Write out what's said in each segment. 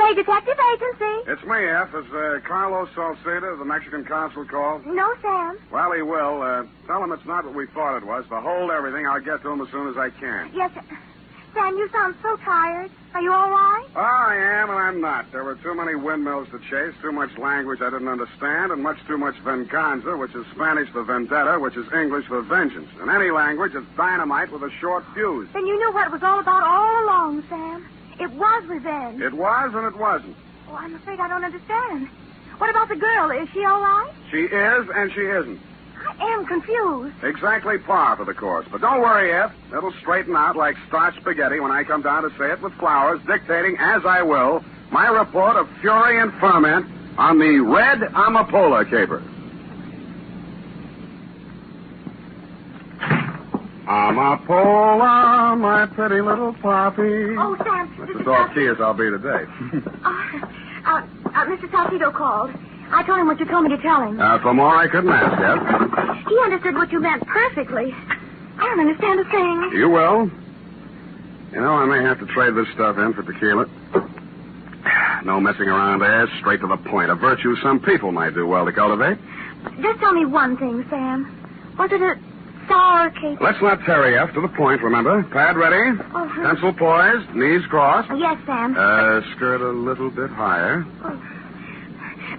Spade Detective Agency. It's me, F. Is Carlos Salceda, the Mexican consul, called? No, Sam. Well, he will. Tell him it's not what we thought it was. To hold everything, I'll get to him as soon as I can. Yes, Sam, you sound so tired. Are you all right? Oh, I am, and I'm not. There were too many windmills to chase, too much language I didn't understand, and much too much venganza, which is Spanish for vendetta, which is English for vengeance. In any language, it's dynamite with a short fuse. Then you knew what it was all about all along, Sam. It was revenge. It was, and it wasn't. Oh, I'm afraid I don't understand. What about the girl? Is she all right? She is, and she isn't. I am confused. Exactly par for the course. But don't worry, Ed. It'll straighten out like starched spaghetti when I come down to say it with flowers, dictating, as I will, my report of fury and ferment on the red Anapola caper. Anapola, my pretty little poppy. Oh, Sam. That's as off key as I'll be today. Mr. Salcido called. I told him what you told me to tell him. For more I couldn't ask, Ed. He understood what you meant perfectly. I don't understand a thing. You will. You know, I may have to trade this stuff in for tequila. No messing around there, straight to the point. A virtue some people might do well to cultivate. Just tell me one thing, Sam. Was it a sour cake? Let's not tarry, F. To the point, remember? Pad ready. Uh-huh. Pencil poised. Knees crossed. Yes, Sam. Skirt a little bit higher. Oh.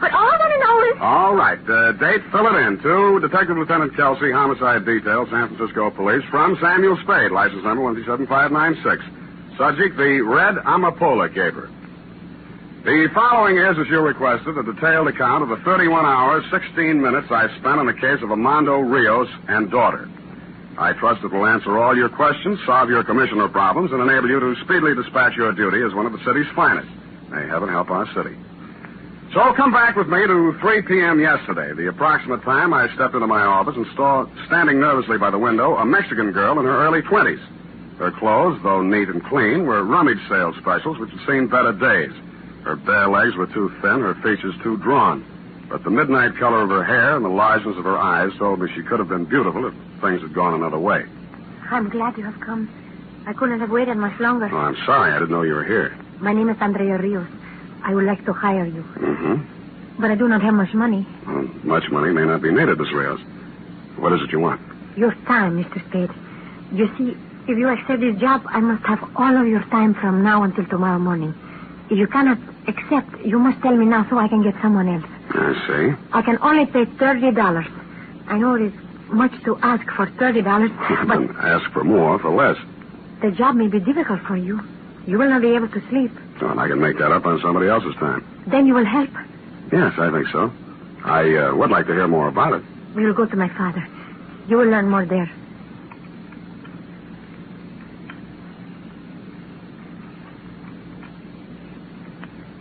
But all I want to know is... All right. Date, fill it in. To Detective Lieutenant Kelsey, Homicide Detail, San Francisco Police, from Samuel Spade, license number 127596. Subject, the red Anapola caper. The following is, as you requested, a detailed account of the 31 hours, 16 minutes I spent on the case of Armando Rios and daughter. I trust it will answer all your questions, solve your commissioner problems, and enable you to speedily dispatch your duty as one of the city's finest. May heaven help our city. So come back with me to 3 p.m. yesterday, the approximate time I stepped into my office and saw, standing nervously by the window, a Mexican girl in her early 20s. Her clothes, though neat and clean, were rummage sale specials which had seen better days. Her bare legs were too thin, her features too drawn. But the midnight color of her hair and the largeness of her eyes told me she could have been beautiful if things had gone another way. I'm glad you have come. I couldn't have waited much longer. Oh, I'm sorry. I didn't know you were here. My name is Andrea Rios. I would like to hire you. Mm-hmm. But I do not have much money. Well, much money may not be needed, Miss Rios. What is it you want? Your time, Mr. Spade. You see, if you accept this job, I must have all of your time from now until tomorrow morning. If you cannot accept, you must tell me now so I can get someone else. I see. I can only pay $30. I know it is much to ask for $30, but... Then ask for more for less. The job may be difficult for you. You will not be able to sleep. Well, I can make that up on somebody else's time. Then you will help. Yes, I think so. I would like to hear more about it. We will go to my father. You will learn more there.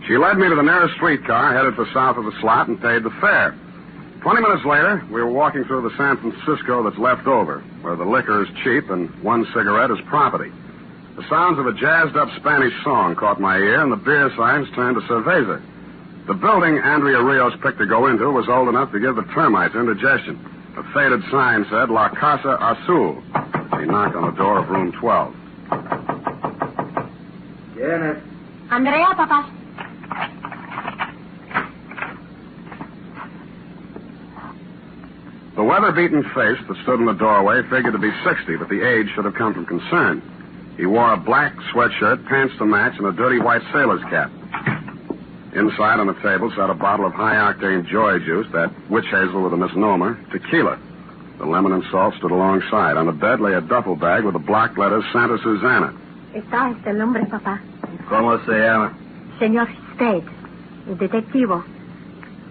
She led me to the nearest streetcar, headed for south of the slot, and paid the fare. 20 minutes later, we were walking through the San Francisco that's left over, where the liquor is cheap and one cigarette is property. The sounds of a jazzed-up Spanish song caught my ear, and the beer signs turned to cerveza. The building Andrea Rios picked to go into was old enough to give the termites indigestion. A faded sign said, La Casa Azul. He knocked on the door of room 12. ¿Quién es? Andrea, Papa. The weather-beaten face that stood in the doorway figured to be 60, but the age should have come from concern. He wore a black sweatshirt, pants to match, and a dirty white sailor's cap. Inside on the table sat a bottle of high-octane joy juice, that witch hazel with a misnomer, tequila. The lemon and salt stood alongside. On the bed lay a duffel bag with the block letters Santa Susana. Está este el hombre, Papa. ¿Cómo se llama? Señor Spade, el detectivo.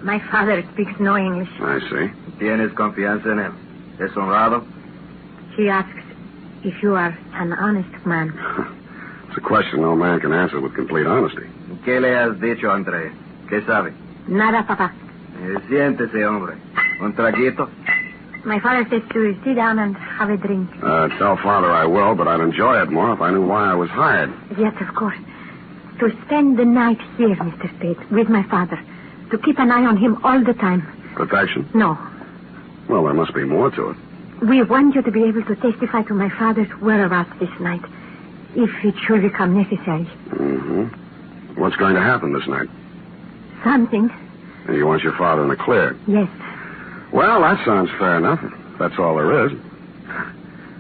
My father speaks no English. I see. ¿Tienes confianza en él? ¿Es honrado? He asks if you are an honest man. It's a question no man can answer with complete honesty. ¿Qué le has dicho, André? ¿Qué sabe? Nada, Papa. Siéntese, hombre. ¿Un traguito? My father says to sit down and have a drink. Tell Father I will, but I'd enjoy it more if I knew why I was hired. Yes, of course. To spend the night here, Mr. Spade, with my father. To keep an eye on him all the time. Protection? No. Well, there must be more to it. We want you to be able to testify to my father's whereabouts this night, if it should become necessary. Mm-hmm. What's going to happen this night? Something. And you want your father in the clear? Yes. Well, that sounds fair enough. That's all there is.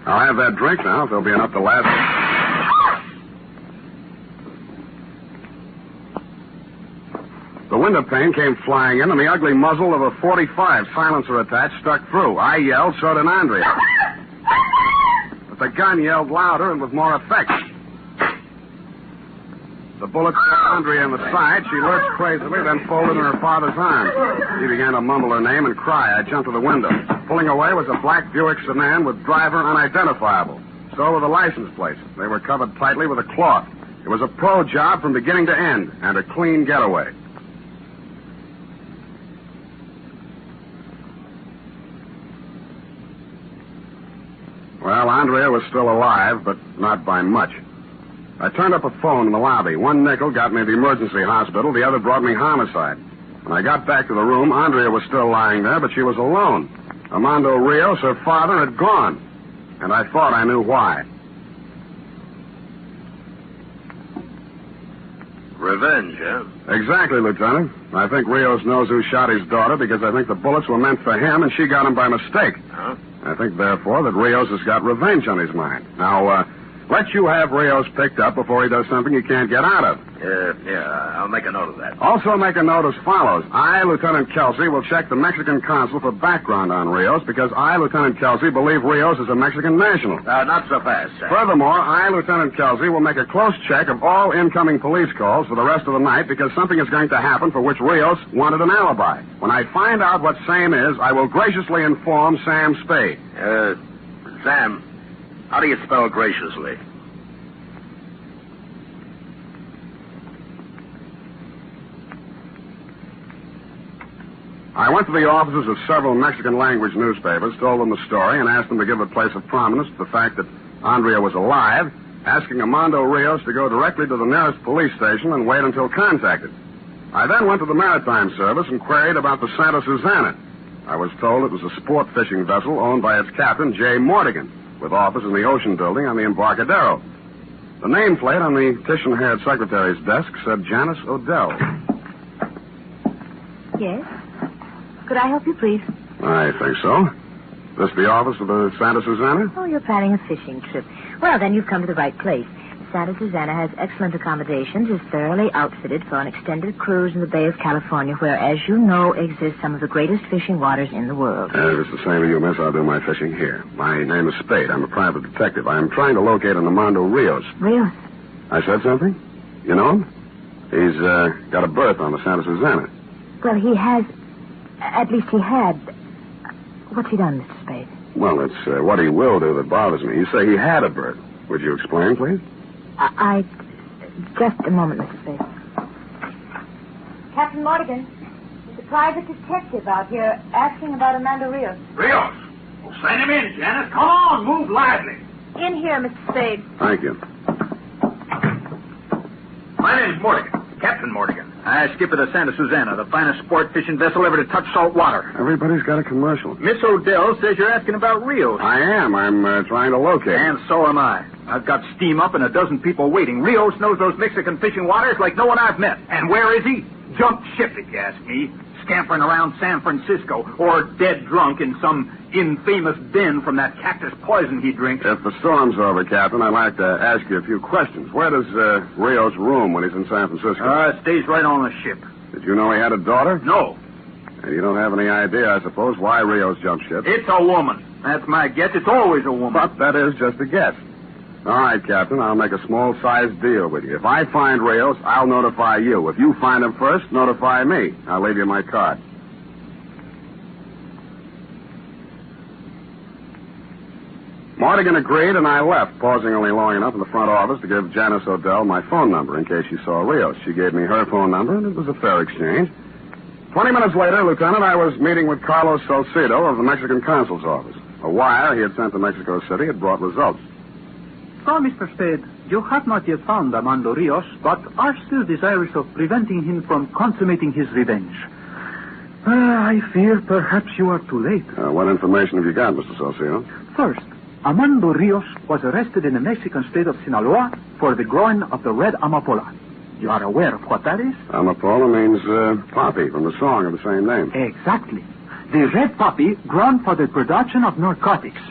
I'll have that drink now if there'll be enough to last. The window pane came flying in, and the ugly muzzle of a .45 silencer attached stuck through. I yelled, so did Andrea. But the gun yelled louder and with more effect. The bullet struck Andrea in the side. She lurched crazily, then folded in her father's arms. He began to mumble her name and cry. I jumped to the window. Pulling away was a black Buick sedan with driver unidentifiable. So were the license plates. They were covered tightly with a cloth. It was a pro job from beginning to end, and a clean getaway. Well, Andrea was still alive, but not by much. I turned up a phone in the lobby. One nickel got me to the emergency hospital. The other brought me homicide. When I got back to the room, Andrea was still lying there, but she was alone. Armando Rios, her father, had gone. And I thought I knew why. Revenge, huh? Exactly, Lieutenant. I think Rios knows who shot his daughter because I think the bullets were meant for him and she got them by mistake. Huh? I think, therefore, that Rios has got revenge on his mind. Now, let you have Rios picked up before he does something you can't get out of. Yeah, I'll make a note of that. Also make a note as follows. I, Lieutenant Kelsey, will check the Mexican consul for background on Rios because I, Lieutenant Kelsey, believe Rios is a Mexican national. Not so fast, sir. Furthermore, I, Lieutenant Kelsey, will make a close check of all incoming police calls for the rest of the night because something is going to happen for which Rios wanted an alibi. When I find out what same is, I will graciously inform Sam Spade. Sam, how do you spell graciously? I went to the offices of several Mexican-language newspapers, told them the story, and asked them to give a place of prominence to the fact that Andrea was alive, asking Armando Rios to go directly to the nearest police station and wait until contacted. I then went to the Maritime Service and queried about the Santa Susana. I was told it was a sport fishing vessel owned by its captain, J. Mortigan, with office in the Ocean Building on the Embarcadero. The nameplate on the titian-haired secretary's desk said Janice Odell. Yes? Could I help you, please? I think so. This the office of the Santa Susana? Oh, you're planning a fishing trip. Well, then you've come to the right place. Santa Susana has excellent accommodations, is thoroughly outfitted for an extended cruise in the Bay of California, where, as you know, exist some of the greatest fishing waters in the world. If it's the same as you, miss, I'll do my fishing here. My name is Spade. I'm a private detective. I am trying to locate an Armando Rios. Rios? I said something? You know him? He's got a berth on the Santa Susana. Well, he has... At least he had. What's he done, Mr. Spade? Well, it's what he will do that bothers me. You say he had a berth. Would you explain, please? Just a moment, Mr. Spade. Captain Mortigan, there's a private detective out here asking about Armando Rios. Rios? Well, send him in, Janice. Come on, move lively. In here, Mr. Spade. Thank you. My name's Mortigan, Captain Mortigan. I skipper the Santa Susana, the finest sport fishing vessel ever to touch salt water. Everybody's got a commercial. Miss Odell says you're asking about Rios. I am. I'm trying to locate him. And so am I. I've got steam up and a dozen people waiting. Rios knows those Mexican fishing waters like no one I've met. And where is he? Jumped ship, if you ask me. Scampering around San Francisco, or dead drunk in some infamous den from that cactus poison he drinks. If the storm's over, Captain, I'd like to ask you a few questions. Where does Rios room when he's in San Francisco? Stays right on the ship. Did you know he had a daughter? No. And you don't have any idea, I suppose, why Rios jumped ship? It's a woman. That's my guess. It's always a woman. But that is just a guess. All right, Captain, I'll make a small-sized deal with you. If I find Rios, I'll notify you. If you find him first, notify me. I'll leave you my card. Mortigan agreed, and I left, pausing only long enough in the front office to give Janice Odell my phone number in case she saw Rios. She gave me her phone number, and it was a fair exchange. 20 minutes later, Lieutenant, I was meeting with Carlos Salcido of the Mexican consul's office. A wire he had sent to Mexico City had brought results. So, Mr. Spade, you have not yet found Armando Rios, but are still desirous of preventing him from consummating his revenge. I fear perhaps you are too late. What information have you got, Mr. Salcido? First, Armando Rios was arrested in the Mexican state of Sinaloa for the growing of the red Anapola. You are aware of what that is? Anapola means poppy from the song of the same name. Exactly. The red poppy grown for the production of narcotics.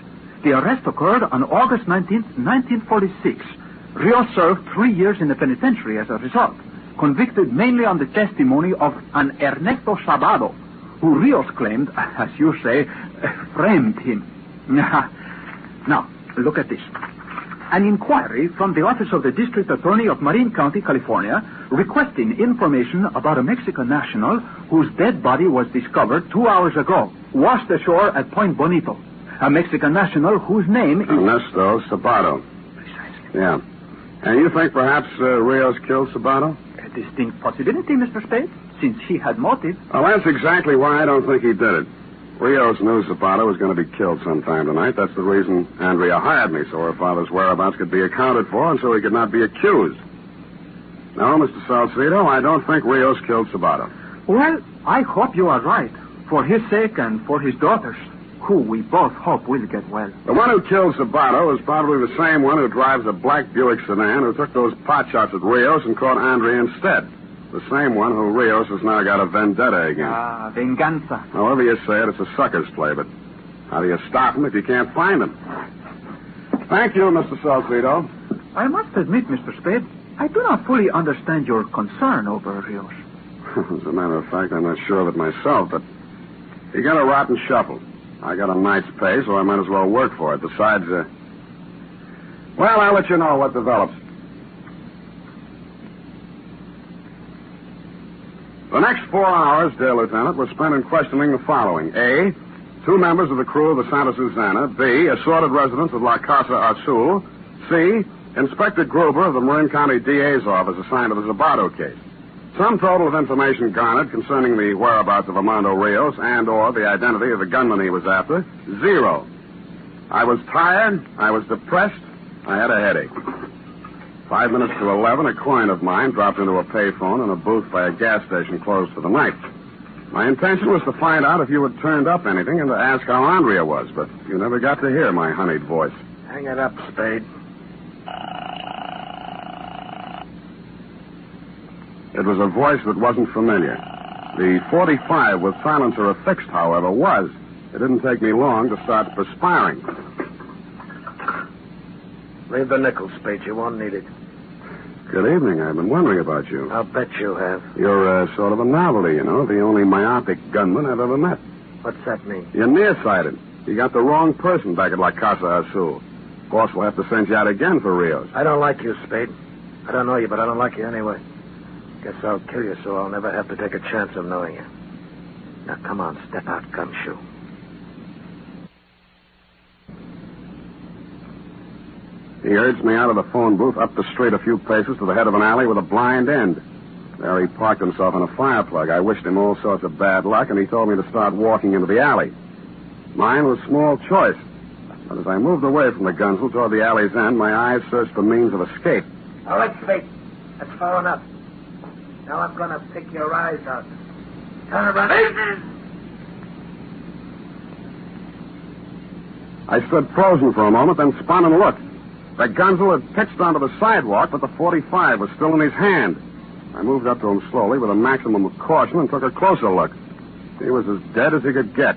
The arrest occurred on August 19th, 1946. Rios served 3 years in the penitentiary as a result, convicted mainly on the testimony of an Ernesto Sabado, who Rios claimed, as you say, framed him. Now, look at this. An inquiry from the Office of the District Attorney of Marin County, California, requesting information about a Mexican national whose dead body was discovered 2 hours ago, washed ashore at Point Bonito. A Mexican national whose name is... Ernesto Sabado. Precisely. Yeah. And you think perhaps Rios killed Sabado? A distinct possibility, Mr. Spade, since he had motive. Well, that's exactly why I don't think he did it. Rios knew Sabado was going to be killed sometime tonight. That's the reason Andrea hired me, so her father's whereabouts could be accounted for and so he could not be accused. No, Mr. Salcedo, I don't think Rios killed Sabado. Well, I hope you are right, for his sake and for his daughter's, who we both hope will get well. The one who killed Sabado is probably the same one who drives a black Buick sedan who took those pot shots at Rios and caught Andrea instead. The same one who Rios has now got a vendetta against. Ah, venganza. However you say it, it's a sucker's play, but how do you stop him if you can't find him? Thank you, Mr. Salcedo. I must admit, Mr. Spade, I do not fully understand your concern over Rios. As a matter of fact, I'm not sure of it myself, but he got a rotten shuffle. I got a night's pay, so I might as well work for it. Besides, well, I'll let you know what develops. The next 4 hours, dear Lieutenant, were spent in questioning the following. A, 2 members of the crew of the Santa Susana. B, assorted residents of La Casa Azul. C, Inspector Gruber of the Marin County DA's office assigned to the Zabato case. Some total of information garnered concerning the whereabouts of Armando Rios and or the identity of the gunman he was after, 0. I was tired. I was depressed. I had a headache. 5 minutes to 11, a client of mine dropped into a payphone in a booth by a gas station closed for the night. My intention was to find out if you had turned up anything and to ask how Andrea was, but you never got to hear my honeyed voice. Hang it up, Spade. It was a voice that wasn't familiar. The 45 with silencer affixed, however, was. It didn't take me long to start perspiring. Leave the nickel, Spade. You won't need it. Good evening. I've been wondering about you. I'll bet you have. You're sort of a novelty, you know, the only myopic gunman I've ever met. What's that mean? You're nearsighted. You got the wrong person back at La Casa Azul. Boss will have to send you out again for Rios. I don't like you, Spade. I don't know you, but I don't like you anyway. Guess I'll kill you so I'll never have to take a chance of knowing you. Now, come on, step out, gumshoe. He urged me out of the phone booth up the street a few paces to the head of an alley with a blind end. There he parked himself in a fire plug. I wished him all sorts of bad luck, and he told me to start walking into the alley. Mine was small choice. But as I moved away from the gunsel toward the alley's end, my eyes searched for means of escape. All right, Spade. That's far enough. Now I'm going to pick your eyes out. Turn around. I stood frozen for a moment, then spun and looked. The gunsel had pitched onto the sidewalk, but the 45 was still in his hand. I moved up to him slowly with a maximum of caution and took a closer look. He was as dead as he could get.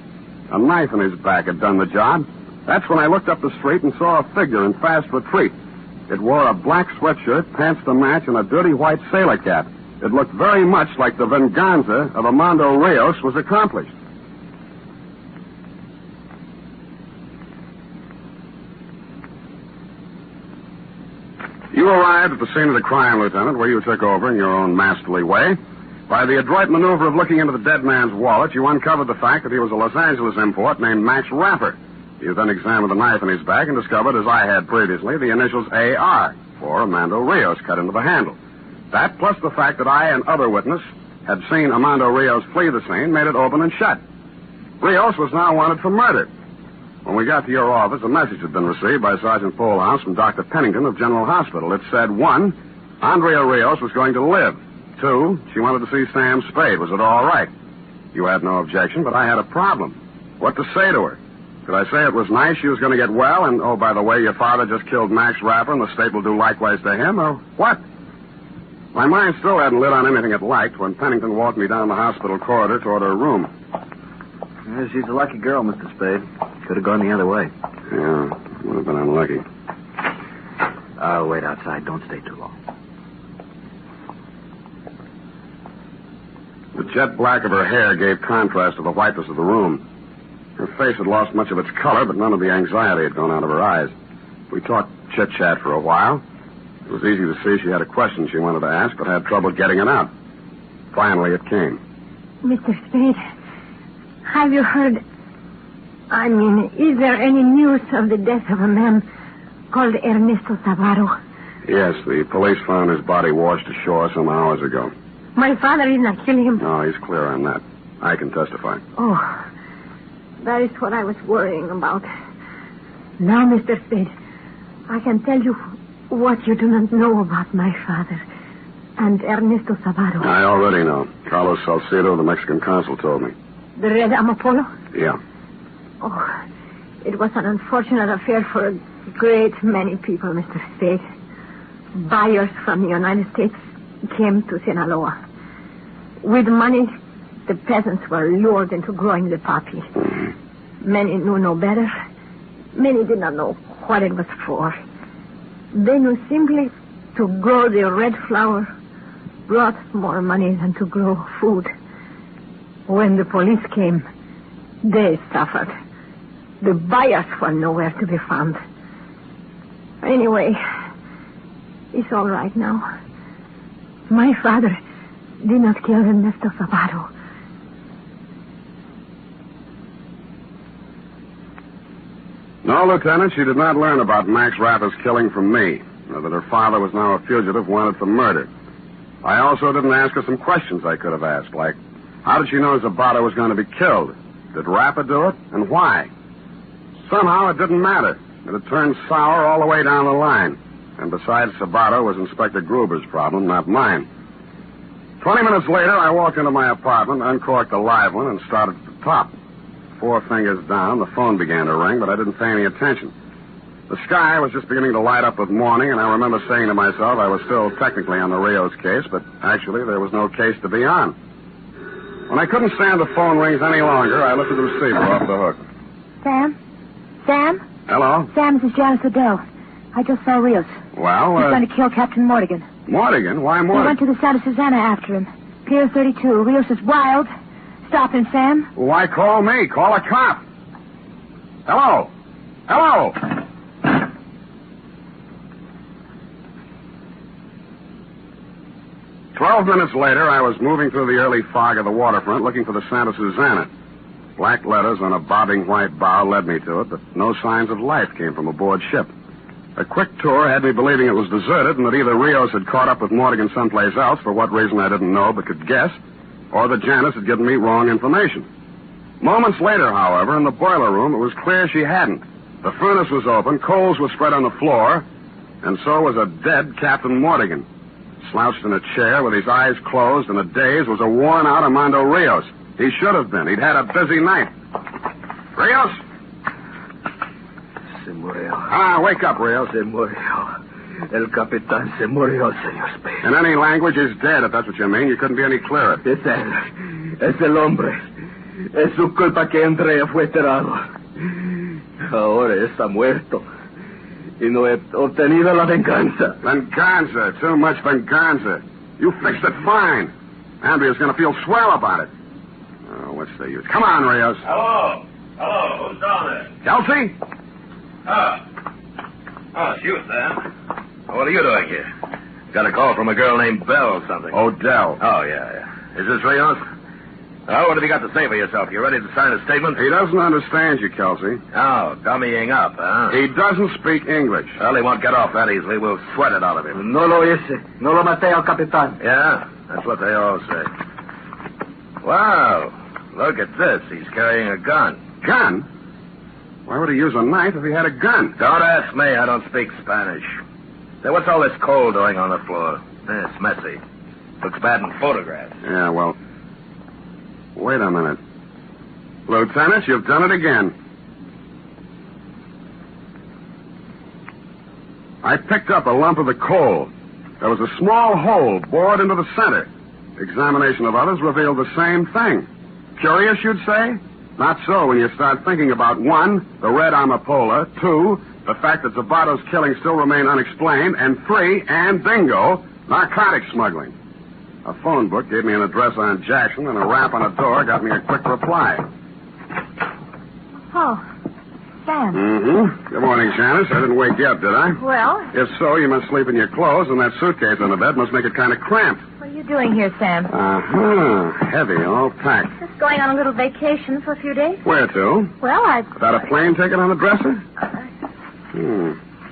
A knife in his back had done the job. That's when I looked up the street and saw a figure in fast retreat. It wore a black sweatshirt, pants to match, and a dirty white sailor cap. It looked very much like the venganza of Armando Rios was accomplished. You arrived at the scene of the crime, Lieutenant, where you took over in your own masterly way. By the adroit maneuver of looking into the dead man's wallet, you uncovered the fact that he was a Los Angeles import named Max Rapper. You then examined the knife in his bag and discovered, as I had previously, the initials AR, for Armando Rios, cut into the handle. That, plus the fact that I and other witness had seen Armando Rios flee the scene, made it open and shut. Rios was now wanted for murder. When we got to your office, a message had been received by Sergeant Polehouse from Dr. Pennington of General Hospital. It said, 1, Andrea Rios was going to live. 2, she wanted to see Sam Spade. Was it all right? You had no objection, but I had a problem. What to say to her? Could I say it was nice she was going to get well, and, oh, by the way, your father just killed Max Rapper, and the state will do likewise to him, or what? My mind still hadn't lit on anything it liked when Pennington walked me down the hospital corridor toward her room. Yeah, she's a lucky girl, Mr. Spade. Could have gone the other way. Yeah, would have been unlucky. I'll wait outside. Don't stay too long. The jet black of her hair gave contrast to the whiteness of the room. Her face had lost much of its color, but none of the anxiety had gone out of her eyes. We talked chit-chat for a while. It was easy to see she had a question she wanted to ask, but had trouble getting it out. Finally, it came. Mr. Spade, have you heard... is there any news of the death of a man called Ernesto Savaro? Yes, the police found his body washed ashore some hours ago. My father did not kill him. No, he's clear on that. I can testify. Oh, that is what I was worrying about. Now, Mr. Spade, I can tell you what you do not know about my father and Ernesto Savaro. I already know. Carlos Salcedo, the Mexican consul, told me. The Red Anapola? Yeah. Oh, it was an unfortunate affair for a great many people, Mr. Spade. Buyers from the United States came to Sinaloa. With money, the peasants were lured into growing the poppy. Mm-hmm. Many knew no better. Many did not know what it was for. They knew simply to grow the red flower brought more money than to grow food. When the police came, they suffered. The buyers were nowhere to be found. Anyway, it's all right now. My father did not kill Ernesto Savaro. No, Lieutenant, she did not learn about Max Rapper's killing from me, or that her father was now a fugitive wanted for murder. I also didn't ask her some questions I could have asked, like, how did she know Zapata was going to be killed? Did Rapper do it, and why? Somehow it didn't matter. It had turned sour all the way down the line. And besides Sabata was Inspector Gruber's problem, not mine. 20 minutes later, I walked into my apartment, uncorked a live one, and started at the top. 4 fingers down, the phone began to ring, but I didn't pay any attention. The sky was just beginning to light up with morning, and I remember saying to myself I was still technically on the Rios case, but actually there was no case to be on. When I couldn't stand the phone rings any longer, I lifted the receiver off the hook. Sam? Sam? Hello? Sam, this is Janice Adele. I just saw Rios. Well, He's going to kill Captain Mortigan. Mortigan? Why He Mortigan? went to the Santa Susana after him. Pier 32. Rios is wild. Stop him, Sam. Why call me? Call a cop. Hello? Hello? "12 minutes later, I was moving through the early fog of the waterfront looking for the Santa Susana. Black letters on a bobbing white bow led me to it, but no signs of life came from aboard ship. A quick tour had me believing it was deserted and that either Rios had caught up with Mortigan someplace else, for what reason I didn't know but could guess, or that Janice had given me wrong information. Moments later, however, in the boiler room, it was clear she hadn't. The furnace was open, coals were spread on the floor, and so was a dead Captain Mortigan. Slouched in a chair with his eyes closed in a daze was a worn-out Armando Rios. He should have been. He'd had a busy night. Rios? Se murió. Wake up, Rios. Se murió. El capitán se murió, señor Spade. In any language, he's dead, if that's what you mean. You couldn't be any clearer. Es él. Es el hombre. Es su culpa que Andrea fue enterrado. Ahora está muerto. Y no he obtenido la venganza. Venganza. Too much venganza. You fixed it fine. Andrea's going to feel swell about it. Oh, what's the use? Come on, Rios. Hello. Hello. Who's down there? Kelsey? It's you, Sam. What are you doing here? Got a call from a girl named Belle or something. Odell. Oh, yeah. Is this Rios? Well, what have you got to say for yourself? You ready to sign a statement? He doesn't understand you, Kelsey. Oh, dummying up, huh? He doesn't speak English. Well, he won't get off that easily. We'll sweat it out of him. No lo hice. No lo maté al capitán. Yeah? That's what they all say. Wow. Look at this. He's carrying a gun. Gun? Why would he use a knife if he had a gun? Don't ask me. I don't speak Spanish. Say, what's all this coal doing on the floor? It's messy. Looks bad in photographs. Yeah, well... Wait a minute. Lieutenant, you've done it again. I picked up a lump of the coal. There was a small hole bored into the center. Examination of others revealed the same thing. Curious, you'd say? Not so when you start thinking about 1, the red Anapola, 2, the fact that Zabato's killing still remained unexplained, and 3, and bingo, narcotics smuggling. A phone book gave me an address on Jackson, and a rap on a door got me a quick reply. Oh, Sam. Mm-hmm. Good morning, Janice. I didn't wake you up, did I? Well, If so, you must sleep in your clothes, and that suitcase on the bed must make it kind of cramped. what are you doing here, Sam? Uh-huh. Heavy, all packed. Just going on a little vacation for a few days. Where to? Well, Without a plane ticket on the dresser?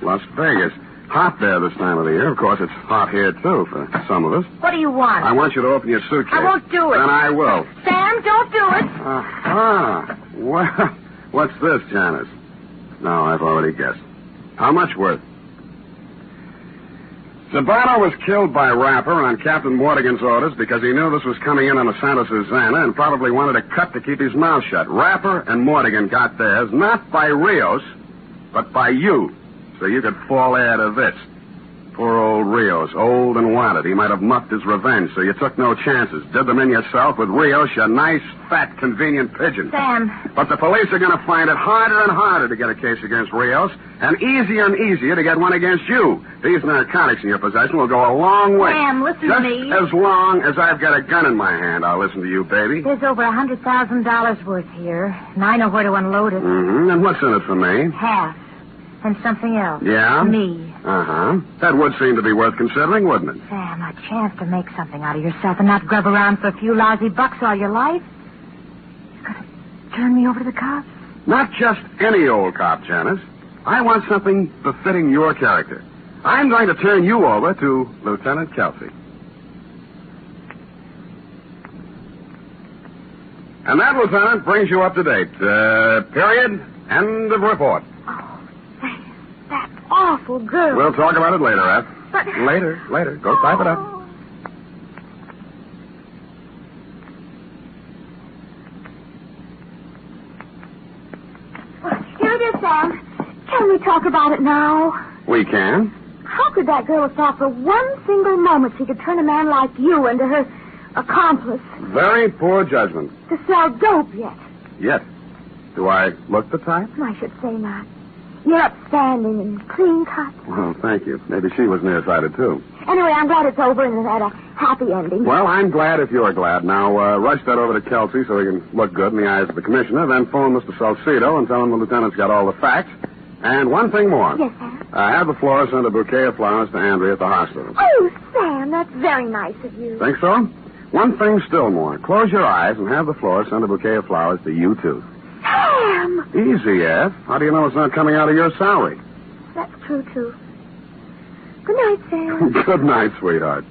Las Vegas. Hot there this time of the year. Of course, it's hot here, too, for some of us. What do you want? I want you to open your suitcase. I won't do it. Then I will. Sam, don't do it. Well, what's this, Janice? No, I've already guessed. How much worth? Zabato was killed by Rapper on Captain Mortigan's orders because he knew this was coming in on the Santa Susana and probably wanted a cut to keep his mouth shut. Rapper and Mortigan got theirs, not by Rios, but by you, so you could fall heir to this. Poor old Rios, old and wanted. He might have muffed his revenge, so you took no chances. Did them in yourself with Rios, your nice, fat, convenient pigeon. Sam. But the police are going to find it harder and harder to get a case against Rios, and easier to get one against you. These narcotics in your possession will go a long way. Sam, listen to me. Just as long as I've got a gun in my hand, I'll listen to you, baby. There's over $100,000 worth here, and I know where to unload it. Mm-hmm. And what's in it for me? Half. And something else. Yeah? Me. Uh-huh. That would seem to be worth considering, wouldn't it? Sam, a chance to make something out of yourself and not grub around for a few lousy bucks all your life. You're going to turn me over to the cops? Not just any old cop, Janice. I want something befitting your character. I'm going to turn you over to Lieutenant Kelsey. And that, Lieutenant, brings you up to date. Period. End of report. Oh, that awful girl. We'll talk about it later, Eph. But... Later. Go type it up. Well, here it is, Sam. Can we talk about it now? We can. How could that girl have thought for one single moment she could turn a man like you into her accomplice? Very poor judgment. To sell dope yet? Yet. Do I look the type? I should say not. You're upstanding and clean cut. Well, thank you. Maybe she was nearsighted, too. Anyway, I'm glad it's over and it had a happy ending. Well, I'm glad if you're glad. Now, rush that over to Kelsey so he can look good in the eyes of the commissioner. Then phone Mr. Salcedo and tell him the lieutenant's got all the facts. And one thing more. Yes, Sam? Have the florist send a bouquet of flowers to Andrea at the hospital. Oh, Sam, that's very nice of you. Think so? One thing still more. Close your eyes and have the florist send a bouquet of flowers to you, too. Sam! Easy, Eph. How do you know it's not coming out of your salary? That's true, too. Good night, Sam. Good night, sweetheart.